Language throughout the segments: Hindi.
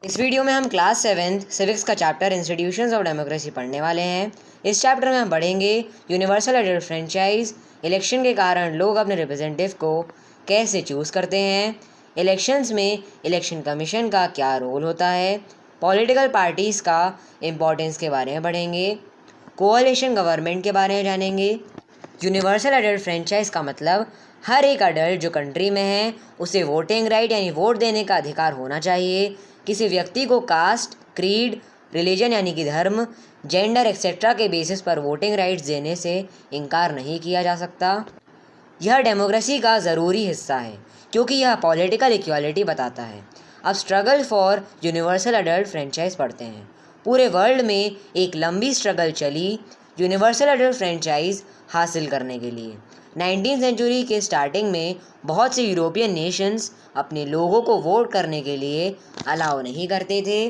इस वीडियो में हम क्लास 7 सिविक्स का चैप्टर इंस्टीट्यूशंस ऑफ डेमोक्रेसी पढ़ने वाले हैं। इस चैप्टर में हम पढ़ेंगे यूनिवर्सल एडल्ट फ्रेंचाइज, इलेक्शन के कारण लोग अपने रिप्रेजेंटेटिव को कैसे चूज़ करते हैं, इलेक्शंस में इलेक्शन कमीशन का क्या रोल होता है, पॉलिटिकल पार्टीज़ का इम्पोर्टेंस के बारे में पढ़ेंगे, कोalition गवर्नमेंट के बारे में जानेंगे। यूनिवर्सल एडल्ट फ्रेंचाइज का मतलब हर एक अडल्ट जो कंट्री में है उसे वोटिंग राइट यानी वोट देने का अधिकार होना चाहिए। किसी व्यक्ति को कास्ट, क्रीड, रिलीजन यानी कि धर्म, जेंडर एक्सेट्रा के बेसिस पर वोटिंग राइट्स देने से इनकार नहीं किया जा सकता। यह डेमोक्रेसी का ज़रूरी हिस्सा है क्योंकि यह पॉलिटिकल इक्वालिटी बताता है। अब struggle for universal adult franchise पढ़ते हैं। पूरे वर्ल्ड में एक लंबी स्ट्रगल चली यूनिवर्सल एडल्ट फ्रेंचाइज हासिल करने के लिए। 19वीं सेंचुरी के स्टार्टिंग में बहुत से यूरोपियन नेशंस अपने लोगों को वोट करने के लिए अलाउ नहीं करते थे।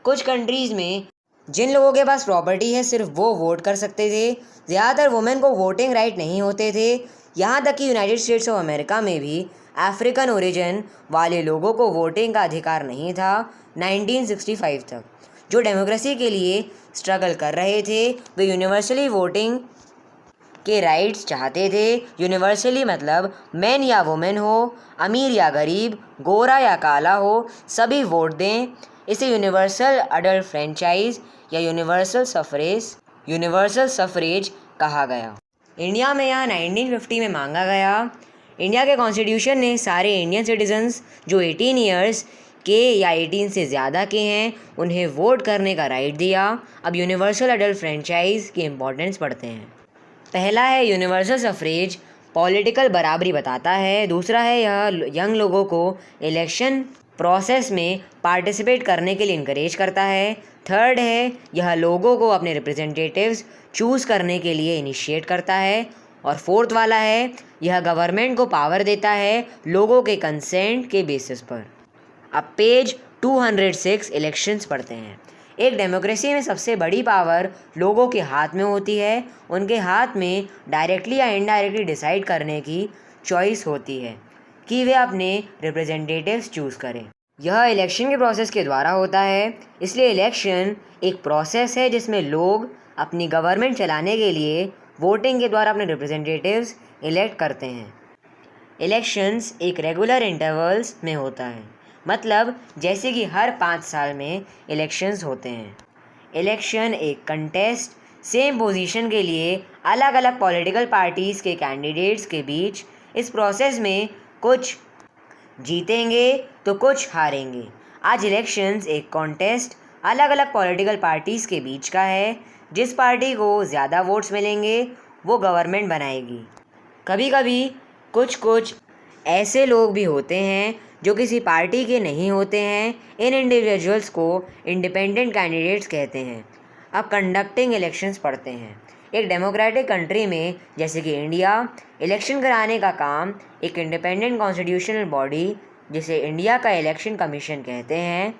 कुछ कंट्रीज़ में जिन लोगों के पास प्रॉपर्टी है सिर्फ वो वोट कर सकते थे। ज़्यादातर वुमेन को वोटिंग राइट नहीं होते थे। यहाँ तक कि यूनाइटेड स्टेट्स ऑफ अमेरिका में भी अफ्रीकन ओरिजिन वाले लोगों को वोटिंग का अधिकार नहीं था 1965 तक। जो डेमोक्रेसी के लिए स्ट्रगल कर रहे थे वे यूनिवर्सली वोटिंग के राइट्स चाहते थे। यूनिवर्सली मतलब मैन या वुमेन हो, अमीर या गरीब, गोरा या काला हो, सभी वोट दें। इसे यूनिवर्सल अडल्ट फ्रेंचाइज या यूनिवर्सल सफरेज कहा गया। इंडिया में यह 1950 में मांगा गया। इंडिया के कॉन्स्टिट्यूशन ने सारे इंडियन सिटीजन्स जो 18 ईयर्स के या 18 से ज़्यादा के हैं उन्हें वोट करने का राइट दिया। अब यूनिवर्सल अडल्ट फ्रेंचाइज की इम्पोर्टेंस पढ़ते हैं। पहला है यूनिवर्सल सफरेज, पॉलिटिकल बराबरी बताता है। दूसरा है यह यंग लोगों को इलेक्शन प्रोसेस में पार्टिसिपेट करने के लिए इनकरेज करता है। थर्ड है यह लोगों को अपने रिप्रेजेंटेटिव्स चूज़ करने के लिए इनिशिएट करता है। और फोर्थ वाला है यह गवर्नमेंट को पावर देता है लोगों के कंसेंट के बेसिस पर। अब पेज 206 इलेक्शंस पढ़ते हैं। एक डेमोक्रेसी में सबसे बड़ी पावर लोगों के हाथ में होती है। उनके हाथ में डायरेक्टली या इनडायरेक्टली डिसाइड करने की चॉइस होती है कि वे अपने रिप्रेजेंटेटिव्स चूज़ करें। यह इलेक्शन के प्रोसेस के द्वारा होता है। इसलिए इलेक्शन एक प्रोसेस है जिसमें लोग अपनी गवर्नमेंट चलाने के लिए वोटिंग के द्वारा अपने रिप्रेजेंटेटिव्स इलेक्ट करते हैं। इलेक्शंस एक रेगुलर इंटरवल्स में होता है, मतलब जैसे कि हर 5 साल में इलेक्शंस होते हैं। इलेक्शन एक कंटेस्ट सेम पोजीशन के लिए अलग अलग पॉलिटिकल पार्टीज़ के कैंडिडेट्स के बीच। इस प्रोसेस में कुछ जीतेंगे तो कुछ हारेंगे। आज इलेक्शंस एक कॉन्टेस्ट अलग अलग पॉलिटिकल पार्टीज़ के बीच का है। जिस पार्टी को ज़्यादा वोट्स मिलेंगे वो गवर्नमेंट बनाएगी। कभी कभी कुछ ऐसे लोग भी होते हैं जो किसी पार्टी के नहीं होते हैं। इन इंडिविजुअल्स को इंडिपेंडेंट कैंडिडेट्स कहते हैं। अब कंडक्टिंग इलेक्शंस पढ़ते हैं। एक डेमोक्रेटिक कंट्री में जैसे कि इंडिया इलेक्शन कराने का काम एक इंडिपेंडेंट कॉन्स्टिट्यूशनल बॉडी जिसे इंडिया का इलेक्शन कमीशन कहते हैं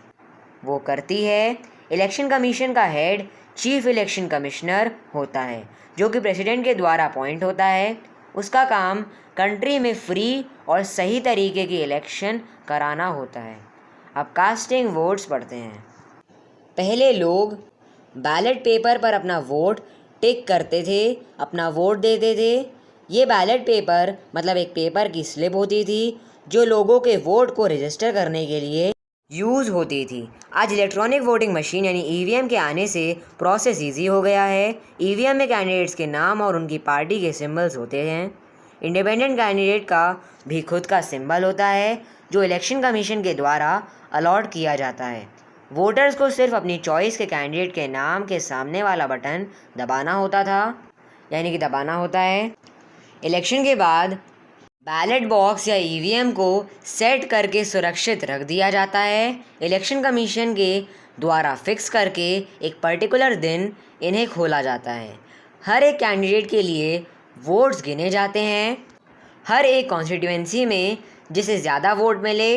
वो करती है। इलेक्शन कमीशन का हेड चीफ इलेक्शन कमिश्नर होता है जो कि प्रेसिडेंट के द्वारा अपॉइंट होता है। उसका काम कंट्री में फ्री और सही तरीके की इलेक्शन कराना होता है। अब कास्टिंग वोट्स पढ़ते हैं। पहले लोग बैलेट पेपर पर अपना वोट टिक करते थे, अपना वोट देते थे। ये बैलेट पेपर मतलब एक पेपर की स्लिप होती थी जो लोगों के वोट को रजिस्टर करने के लिए यूज़ होती थी। आज इलेक्ट्रॉनिक वोटिंग मशीन यानी ईवीएम के आने से प्रोसेस इजी हो गया है। ईवीएम में कैंडिडेट्स के नाम और उनकी पार्टी के सिंबल्स होते हैं। इंडिपेंडेंट कैंडिडेट का भी खुद का सिंबल होता है जो इलेक्शन कमीशन के द्वारा अलॉट किया जाता है। वोटर्स को सिर्फ अपनी चॉइस के कैंडिडेट के नाम के सामने वाला बटन दबाना होता है। इलेक्शन के बाद बैलेट बॉक्स या ईवीएम को सेट करके सुरक्षित रख दिया जाता है। इलेक्शन कमीशन के द्वारा फिक्स करके एक पर्टिकुलर दिन इन्हें खोला जाता है। हर एक कैंडिडेट के लिए वोट्स गिने जाते हैं। हर एक कॉन्स्टिट्यूएंसी में जिसे ज़्यादा वोट मिले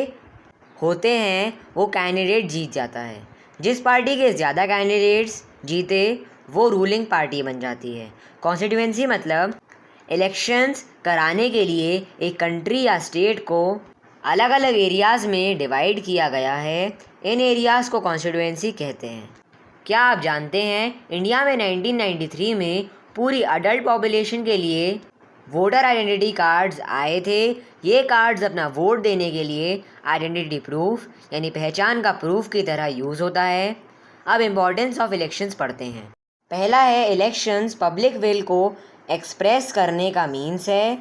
होते हैं वो कैंडिडेट जीत जाता है। जिस पार्टी के ज़्यादा कैंडिडेट्स जीते वो रूलिंग पार्टी बन जाती है। कॉन्स्टिट्यूएंसी मतलब इलेक्शंस कराने के लिए एक कंट्री या स्टेट को अलग अलग एरियाज़ में डिवाइड किया गया है। इन एरियाज़ को कॉन्स्टिट्यूएंसी कहते हैं। क्या आप जानते हैं इंडिया में 1993 में पूरी अडल्ट पॉपुलेशन के लिए वोटर आइडेंटिटी कार्ड्स आए थे। ये कार्ड्स अपना वोट देने के लिए आइडेंटिटी प्रूफ यानी पहचान का प्रूफ की तरह यूज़ होता है। अब इम्पोर्टेंस ऑफ इलेक्शंस पढ़ते हैं। पहला है इलेक्शंस पब्लिक विल को एक्सप्रेस करने का मीन्स है।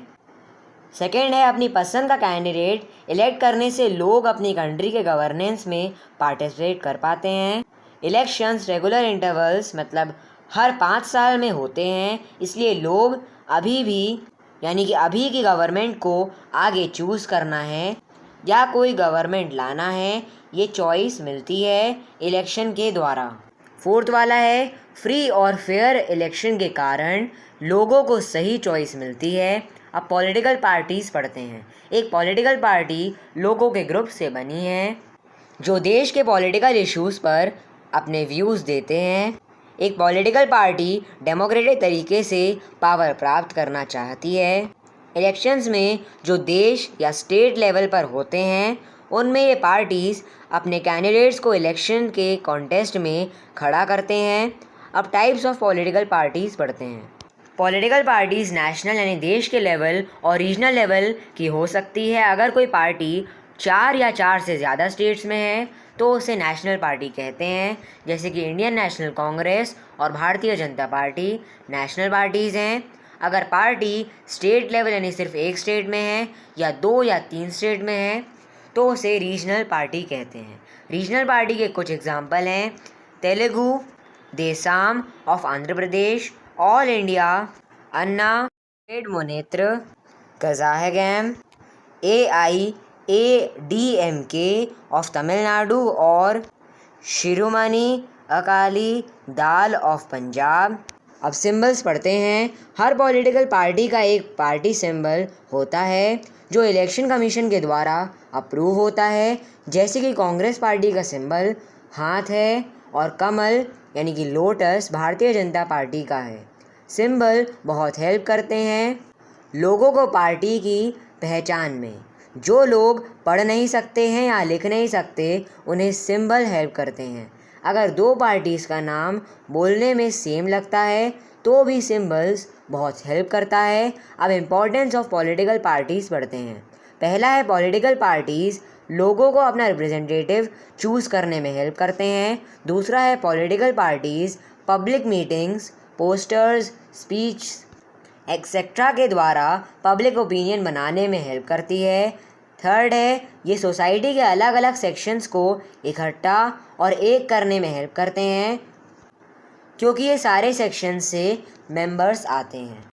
सेकेंड है अपनी पसंद का कैंडिडेट इलेक्ट करने से लोग अपनी कंट्री के गवर्नेंस में पार्टिसिपेट कर पाते हैं। इलेक्शंस रेगुलर इंटरवल्स मतलब हर 5 साल में होते हैं, इसलिए लोग अभी भी यानी कि अभी की गवर्नमेंट को आगे चूज़ करना है या कोई गवर्नमेंट लाना है, ये चॉइस मिलती है इलेक्शन के द्वारा। फोर्थ वाला है फ्री और फेयर इलेक्शन के कारण लोगों को सही चॉइस मिलती है। अब पॉलिटिकल पार्टीज़ पढ़ते हैं। एक पॉलिटिकल पार्टी लोगों के ग्रुप से बनी है जो देश के पॉलिटिकल इश्यूज़ पर अपने व्यूज़ देते हैं। एक पॉलिटिकल पार्टी डेमोक्रेटिक तरीके से पावर प्राप्त करना चाहती है। इलेक्शंस में जो देश या स्टेट लेवल पर होते हैं उनमें ये पार्टीज़ अपने कैंडिडेट्स को इलेक्शन के कॉन्टेस्ट में खड़ा करते हैं। अब टाइप्स ऑफ पॉलिटिकल पार्टीज़ पढ़ते हैं। पॉलिटिकल पार्टीज़ नेशनल यानी देश के लेवल और रीजनल लेवल की हो सकती है। अगर कोई पार्टी 4 या 4 से ज़्यादा स्टेट्स में है तो उसे नेशनल पार्टी कहते हैं, जैसे कि इंडियन नेशनल कांग्रेस और Bharatiya Janata party national parties हैं। अगर पार्टी स्टेट लेवल यानी सिर्फ एक स्टेट में है या 2 या 3 स्टेट में है तो उसे रीजनल पार्टी कहते हैं। रीजनल पार्टी के कुछ एग्जाम्पल हैं Telugu Desam of Andhra Pradesh, all India Anna Munnetra Kazakhstan, AIADMK of Tamil Nadu और शिरोमणि अकाली दल ऑफ पंजाब। अब सिंबल्स पढ़ते हैं। हर पॉलिटिकल पार्टी का एक पार्टी सिंबल होता है जो इलेक्शन कमीशन के द्वारा अप्रूव होता है, जैसे कि कांग्रेस पार्टी का सिंबल हाथ है और कमल यानी कि लोटस भारतीय जनता पार्टी का है। सिंबल बहुत हेल्प करते हैं लोगों को पार्टी की पहचान में। जो लोग पढ़ नहीं सकते हैं या लिख नहीं सकते उन्हें सिंबल हेल्प करते हैं। अगर 2 पार्टीज़ का नाम बोलने में सेम लगता है तो भी सिंबल्स बहुत हेल्प करता है। अब इम्पोर्टेंस ऑफ पॉलिटिकल पार्टीज़ पढ़ते हैं। पहला है पॉलिटिकल पार्टीज़ लोगों को अपना रिप्रेजेंटेटिव चूज़ करने में हेल्प करते हैं। दूसरा है political parties public meetings, posters, speech etcetera के द्वारा पब्लिक ओपिनियन बनाने में हेल्प करती है। थर्ड है ये सोसाइटी के अलग अलग सेक्शंस को इकट्ठा और एक करने में हेल्प करते हैं क्योंकि ये सारे सेक्शन से मेंबर्स आते हैं।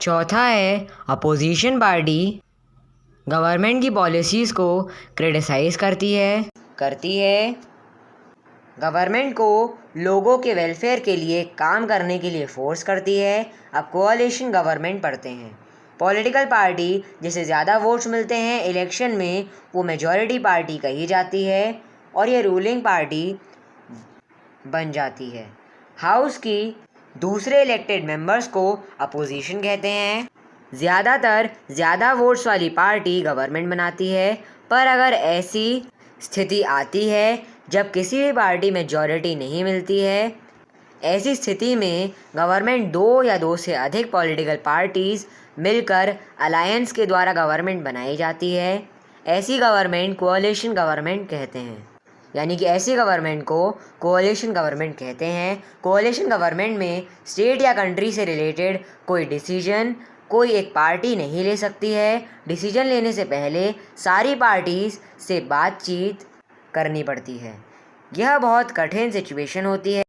चौथा है अपोजिशन पार्टी गवर्नमेंट की पॉलिसीज़ को क्रिटिसाइज़ करती है गवर्नमेंट को लोगों के वेलफेयर के लिए काम करने के लिए फोर्स करती है। अब कोalition गवर्नमेंट पढ़ते हैं। पॉलिटिकल पार्टी जिसे ज़्यादा वोट्स मिलते हैं इलेक्शन में वो मेजॉरिटी पार्टी कही जाती है और ये रूलिंग पार्टी बन जाती है। हाउस की दूसरे इलेक्टेड मेंबर्स को अपोजिशन कहते हैं। ज़्यादातर ज़्यादा वोट्स वाली पार्टी गवर्नमेंट बनाती है, पर अगर ऐसी स्थिति आती है जब किसी भी पार्टी मेजॉरिटी नहीं मिलती है, ऐसी स्थिति में गवर्नमेंट 2 या 2 से अधिक पॉलिटिकल पार्टीज़ मिलकर अलायंस के द्वारा गवर्नमेंट बनाई जाती है। ऐसी गवर्नमेंट कोalition गवर्नमेंट कहते हैं, यानी कि ऐसी गवर्नमेंट को कोalition गवर्नमेंट कहते हैं। कोalition गवर्नमेंट में स्टेट या कंट्री से रिलेटेड कोई डिसीजन कोई एक पार्टी नहीं ले सकती है। डिसीजन लेने से पहले सारी पार्टीज़ से बातचीत करनी पड़ती है। यह बहुत कठिन सिचुएशन होती है।